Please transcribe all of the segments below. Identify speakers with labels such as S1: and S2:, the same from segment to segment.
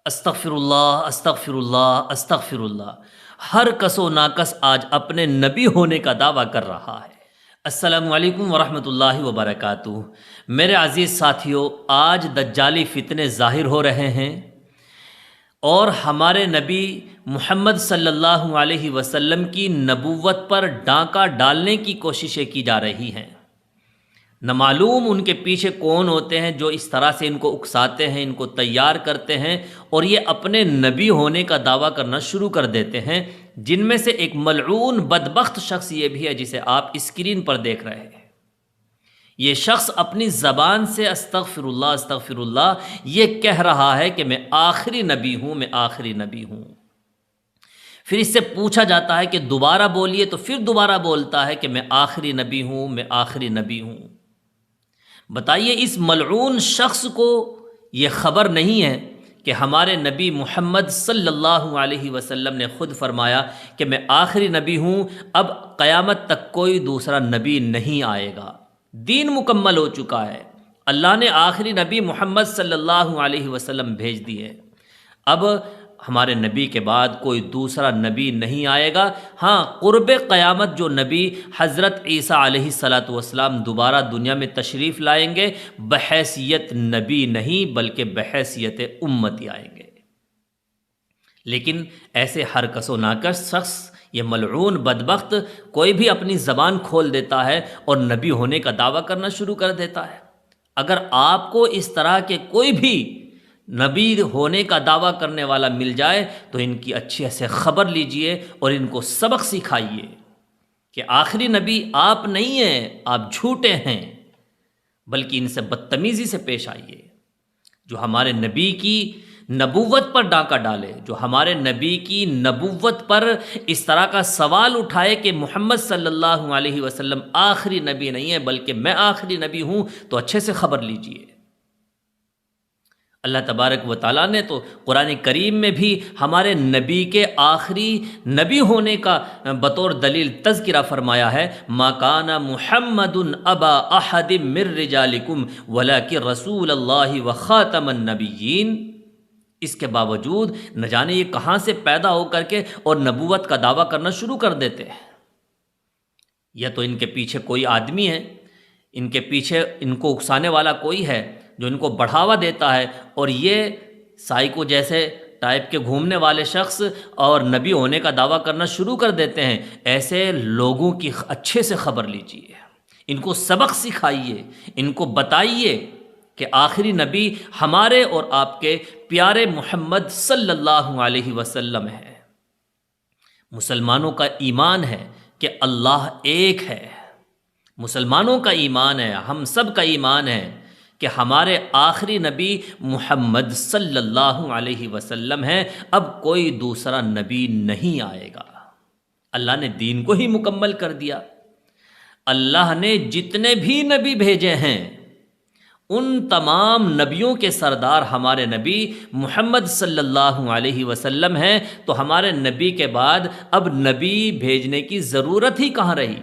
S1: استغفر اللہ استغفر اللہ استغفر اللہ۔ ہر کس و ناکس آج اپنے نبی ہونے کا دعویٰ کر رہا ہے۔ السلام علیکم ورحمۃ اللہ وبرکاتہ۔ میرے عزیز ساتھیوں، آج دجالی فتنے ظاہر ہو رہے ہیں اور ہمارے نبی محمد صلی اللہ علیہ وسلم کی نبوت پر ڈاکہ ڈالنے کی کوششیں کی جا رہی ہیں۔ نہ معلوم ان کے پیچھے کون ہوتے ہیں جو اس طرح سے ان کو اکساتے ہیں، ان کو تیار کرتے ہیں اور یہ اپنے نبی ہونے کا دعویٰ کرنا شروع کر دیتے ہیں، جن میں سے ایک ملعون بدبخت شخص یہ بھی ہے جسے آپ اسکرین پر دیکھ رہے ہیں۔ یہ شخص اپنی زبان سے استغفر اللہ یہ کہہ رہا ہے کہ میں آخری نبی ہوں، میں آخری نبی ہوں۔ پھر اس سے پوچھا جاتا ہے کہ دوبارہ بولیے، تو پھر دوبارہ بولتا ہے کہ میں آخری نبی ہوں، میں آخری نبی ہوں۔ بتائیے اس ملعون شخص کو یہ خبر نہیں ہے کہ ہمارے نبی محمد صلی اللہ علیہ وسلم نے خود فرمایا کہ میں آخری نبی ہوں، اب قیامت تک کوئی دوسرا نبی نہیں آئے گا، دین مکمل ہو چکا ہے، اللہ نے آخری نبی محمد صلی اللہ علیہ وسلم بھیج دیے، اب ہمارے نبی کے بعد کوئی دوسرا نبی نہیں آئے گا۔ ہاں، قرب قیامت جو نبی حضرت عیسیٰ علیہ السلام دوبارہ دنیا میں تشریف لائیں گے، بحیثیت نبی نہیں بلکہ بحیثیت امتی آئیں گے۔ لیکن ایسے ہر کس و ناکس شخص، یہ ملعون بدبخت، کوئی بھی اپنی زبان کھول دیتا ہے اور نبی ہونے کا دعویٰ کرنا شروع کر دیتا ہے۔ اگر آپ کو اس طرح کے کوئی بھی نبی ہونے کا دعویٰ کرنے والا مل جائے تو ان کی اچھے سے خبر لیجئے اور ان کو سبق سکھائیے کہ آخری نبی آپ نہیں ہیں، آپ جھوٹے ہیں، بلکہ ان سے بدتمیزی سے پیش آئیے۔ جو ہمارے نبی کی نبوت پر ڈاکہ ڈالے، جو ہمارے نبی کی نبوت پر اس طرح کا سوال اٹھائے کہ محمد صلی اللہ علیہ وسلم آخری نبی نہیں ہے بلکہ میں آخری نبی ہوں، تو اچھے سے خبر لیجئے۔ اللہ تبارک و تعالیٰ نے تو قرآن کریم میں بھی ہمارے نبی کے آخری نبی ہونے کا بطور دلیل تذکرہ فرمایا ہے، ما کان محمد ابا احد من رجالکم ولکن رسول اللہ وخاتم النبیین۔ اس کے باوجود نہ جانے یہ کہاں سے پیدا ہو کر کے اور نبوت کا دعویٰ کرنا شروع کر دیتے ہیں۔ یا تو ان کے پیچھے کوئی آدمی ہے، ان کے پیچھے ان کو اکسانے والا کوئی ہے جو ان کو بڑھاوا دیتا ہے، اور یہ سائیکو جیسے ٹائپ کے گھومنے والے شخص اور نبی ہونے کا دعویٰ کرنا شروع کر دیتے ہیں۔ ایسے لوگوں کی اچھے سے خبر لیجیے، ان کو سبق سکھائیے، ان کو بتائیے کہ آخری نبی ہمارے اور آپ کے پیارے محمد صلی اللہ علیہ وسلم ہے۔ مسلمانوں کا ایمان ہے کہ اللہ ایک ہے، مسلمانوں کا ایمان ہے، ہم سب کا ایمان ہے کہ ہمارے آخری نبی محمد صلی اللہ علیہ وسلم ہیں، اب کوئی دوسرا نبی نہیں آئے گا۔ اللہ نے دین کو ہی مکمل کر دیا۔ اللہ نے جتنے بھی نبی بھیجے ہیں ان تمام نبیوں کے سردار ہمارے نبی محمد صلی اللہ علیہ وسلم ہیں، تو ہمارے نبی کے بعد اب نبی بھیجنے کی ضرورت ہی کہاں رہی؟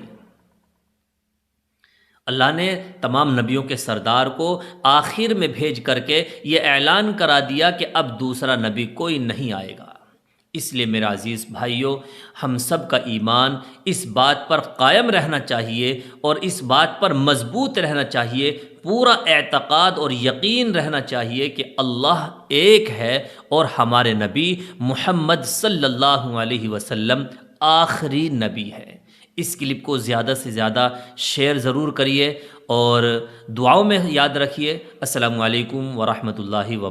S1: اللہ نے تمام نبیوں کے سردار کو آخر میں بھیج کر کے یہ اعلان کرا دیا کہ اب دوسرا نبی کوئی نہیں آئے گا۔ اس لیے میرا عزیز بھائیوں، ہم سب کا ایمان اس بات پر قائم رہنا چاہیے اور اس بات پر مضبوط رہنا چاہیے، پورا اعتقاد اور یقین رہنا چاہیے کہ اللہ ایک ہے اور ہمارے نبی محمد صلی اللہ علیہ وسلم آخری نبی ہے۔ اس کلپ کو زیادہ سے زیادہ شیئر ضرور کریے اور دعاؤں میں یاد رکھیے۔ السلام علیکم ورحمۃ اللہ وبرکاتہ۔